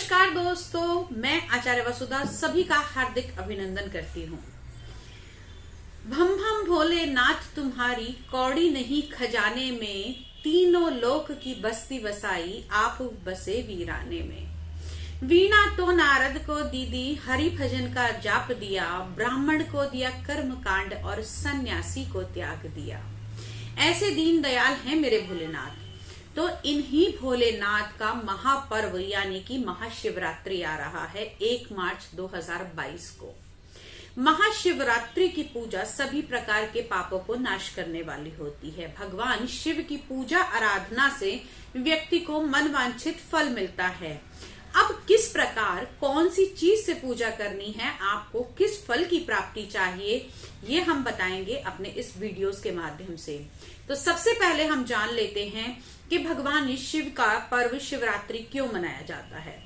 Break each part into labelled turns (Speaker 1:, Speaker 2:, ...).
Speaker 1: नमस्कार दोस्तों, मैं आचार्य वसुधा सभी का हार्दिक अभिनंदन करती हूँ। भम भम भोलेनाथ तुम्हारी कौड़ी नहीं खजाने में, तीनों लोक की बस्ती बसाई आप बसे वीराने में। वीणा तो नारद को दीदी, हरि भजन का जाप दिया, ब्राह्मण को दिया कर्म कांड और सन्यासी को त्याग दिया। ऐसे दीन दयाल हैं मेरे भोलेनाथ। तो इन्हीं भोलेनाथ का महापर्व यानी कि महाशिवरात्रि आ रहा है 1 मार्च 2022 को। महाशिवरात्रि की पूजा सभी प्रकार के पापों को नाश करने वाली होती है। भगवान शिव की पूजा आराधना से व्यक्ति को मनवांछित फल मिलता है। अब किस प्रकार कौन सी चीज से पूजा करनी है, आपको किस फल की प्राप्ति चाहिए, ये हम बताएंगे अपने इस वीडियोस के माध्यम से। तो सबसे पहले हम जान लेते हैं कि भगवान शिव का पर्व शिवरात्रि क्यों मनाया जाता है।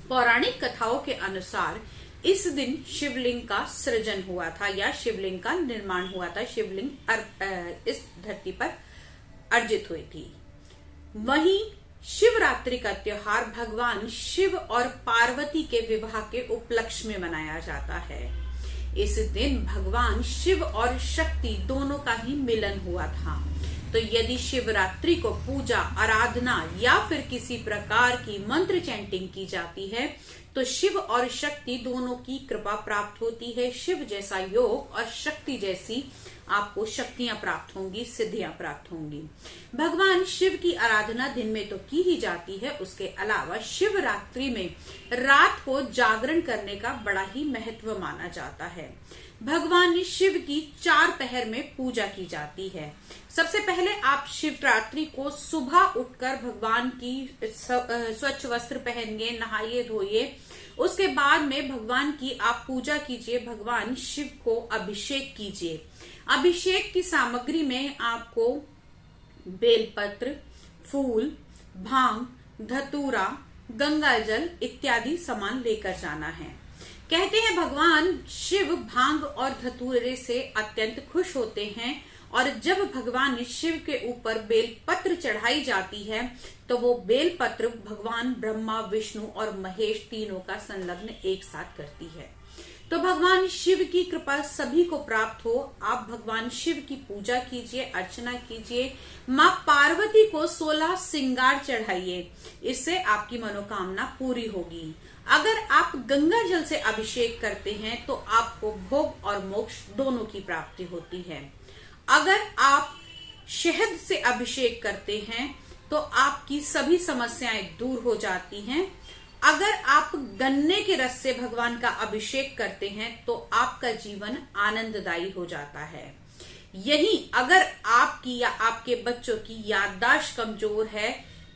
Speaker 1: पौराणिक कथाओं के अनुसार इस दिन शिवलिंग का सृजन हुआ था या शिवलिंग का निर्माण हुआ था। शिवलिंग इस धरती पर अर्जित हुई थी। वहीं शिवरात्रि का त्योहार भगवान शिव और पार्वती के विवाह के उपलक्ष्य में मनाया जाता है। इस दिन भगवान शिव और शक्ति दोनों का ही मिलन हुआ था। तो यदि शिवरात्रि को पूजा आराधना या फिर किसी प्रकार की मंत्र चैंटिंग की जाती है तो शिव और शक्ति दोनों की कृपा प्राप्त होती है। शिव जैसा योग और शक्ति जैसी आपको शक्तियां प्राप्त होंगी, सिद्धियां प्राप्त होंगी। भगवान शिव की आराधना दिन में तो की ही जाती है, उसके अलावा शिवरात्रि में रात को जागरण करने का बड़ा ही महत्व माना जाता है। भगवान शिव की 4 पहर में पूजा की जाती है। सबसे पहले आप शिवरात्रि को सुबह उठकर भगवान की स्वच्छ वस्त्र पहनिए, नहाइए धोइए। उसके बाद में भगवान की आप पूजा कीजिए, भगवान शिव को अभिषेक कीजिए। अभिषेक की सामग्री में आपको बेलपत्र, फूल, भांग, धतूरा, गंगा जल इत्यादि सामान लेकर जाना है। कहते हैं भगवान शिव भांग और धतूरे से अत्यंत खुश होते हैं और जब भगवान शिव के ऊपर बेलपत्र चढ़ाई जाती है तो वो बेलपत्र भगवान ब्रह्मा, विष्णु और महेश तीनों का संलग्न एक साथ करती है। तो भगवान शिव की कृपा सभी को प्राप्त हो। आप भगवान शिव की पूजा कीजिए, अर्चना कीजिए। माँ पार्वती को 16 श्रृंगार चढ़ाइए, इससे आपकी मनोकामना पूरी होगी। अगर आप गंगा जल से अभिषेक करते हैं तो आपको भोग और मोक्ष दोनों की प्राप्ति होती है। अगर आप शहद से अभिषेक करते हैं तो आपकी सभी समस्याएं दूर हो जाती हैं। अगर आप गन्ने के रस से भगवान का अभिषेक करते हैं तो आपका जीवन आनंददायी हो जाता है। यही अगर आपकी या आपके बच्चों की याददाश्त कमजोर है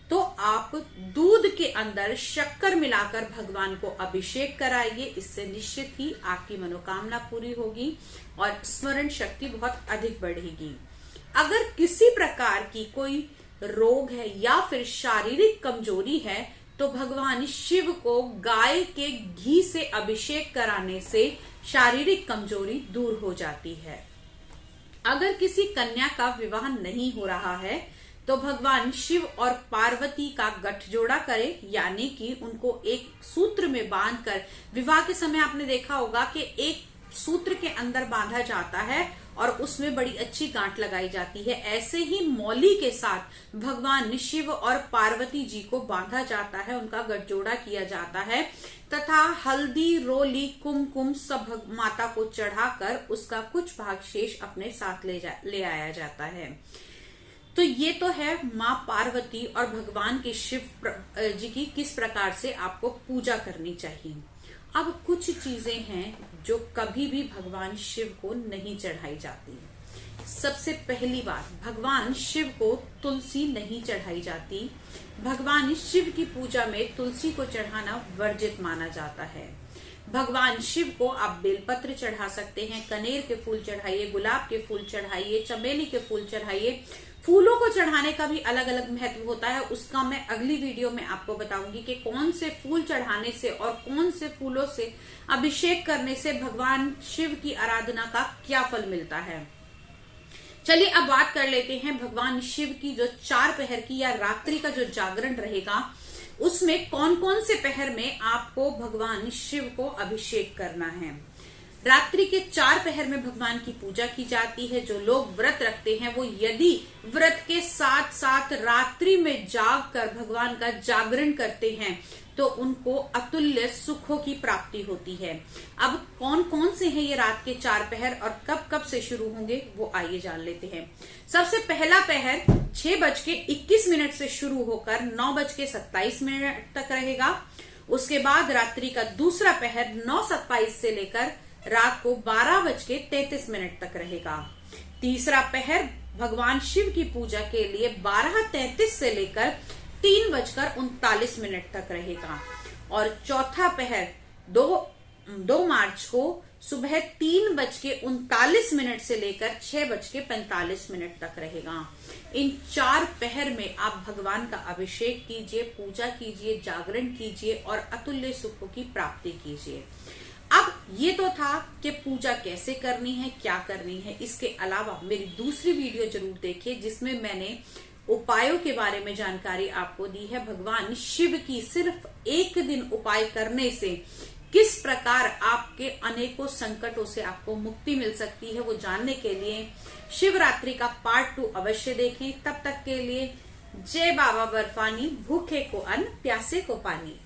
Speaker 1: तो आप दूध के अंदर शक्कर मिलाकर भगवान को अभिषेक कराइए। इससे निश्चित ही आपकी मनोकामना पूरी होगी और स्मरण शक्ति बहुत अधिक बढ़ेगी। अगर किसी प्रकार की कोई रोग है या फिर शारीरिक कमजोरी है तो भगवान शिव को गाय के घी से अभिषेक कराने से शारीरिक कमजोरी दूर हो जाती है। अगर किसी कन्या का विवाह नहीं हो रहा है तो भगवान शिव और पार्वती का गठजोड़ा करें, यानी कि उनको एक सूत्र में बांधकर, विवाह के समय आपने देखा होगा कि एक सूत्र के अंदर बांधा जाता है और उसमें बड़ी अच्छी गांठ लगाई जाती है। ऐसे ही मौली के साथ भगवान शिव और पार्वती जी को बांधा जाता है, उनका गठजोड़ा किया जाता है तथा हल्दी, रोली, कुमकुम सब माता को चढ़ाकर उसका कुछ भाग शेष अपने साथ ले आया जाता है। तो ये तो है माँ पार्वती और भगवान के शिव जी की किस प्रकार से आपको पूजा करनी चाहिए। अब कुछ चीजें हैं जो कभी भी भगवान शिव को नहीं चढ़ाई जाती। सबसे पहली बात, भगवान शिव को तुलसी नहीं चढ़ाई जाती। भगवान शिव की पूजा में तुलसी को चढ़ाना वर्जित माना जाता है। भगवान शिव को आप बेलपत्र चढ़ा सकते हैं, कनेर के फूल चढ़ाइए, गुलाब के फूल चढ़ाइए, चमेली के फूल चढ़ाइए। फूलों को चढ़ाने का भी अलग अलग महत्व होता है, उसका मैं अगली वीडियो में आपको बताऊंगी कि कौन से फूल चढ़ाने से और कौन से फूलों से अभिषेक करने से भगवान शिव की आराधना का क्या फल मिलता है। चलिए अब बात कर लेते हैं भगवान शिव की जो 4 पहर की या रात्रि का जो जागरण रहेगा उसमें कौन कौन से पहर में आपको भगवान शिव को अभिषेक करना है। रात्रि के 4 पहर में भगवान की पूजा की जाती है। जो लोग व्रत रखते हैं वो यदि व्रत के साथ साथ रात्रि में जाग कर भगवान का जागरण करते हैं तो उनको अतुल्य सुखों की प्राप्ति होती है। अब कौन कौन से हैं ये रात के 4 पहर और कब कब से शुरू होंगे वो आइए जान लेते हैं। सबसे पहला पहर 6:21 से शुरू होकर 9:27 तक रहेगा। उसके बाद रात्रि का दूसरा पहर 9:27 से लेकर रात को 12:33 तक रहेगा। तीसरा पहर भगवान शिव की पूजा के लिए 12:33 से लेकर 3:39 तक रहेगा। और चौथा पहर 2 मार्च को सुबह 3:39 से लेकर 6:45 तक रहेगा। इन 4 पहर में आप भगवान का अभिषेक कीजिए, पूजा कीजिए, जागरण कीजिए और अतुल्य सुखों की प्राप्ति कीजिए। अब ये तो था कि पूजा कैसे करनी है, क्या करनी है। इसके अलावा मेरी दूसरी वीडियो जरूर देखिए जिसमें मैंने उपायों के बारे में जानकारी आपको दी है। भगवान शिव की सिर्फ एक दिन उपाय करने से किस प्रकार आपके अनेकों संकटों से आपको मुक्ति मिल सकती है, वो जानने के लिए शिवरात्रि का पार्ट 2 अवश्य देखें। तब तक के लिए जय बाबा बर्फानी, भूखे को अन्न, प्यासे को पानी।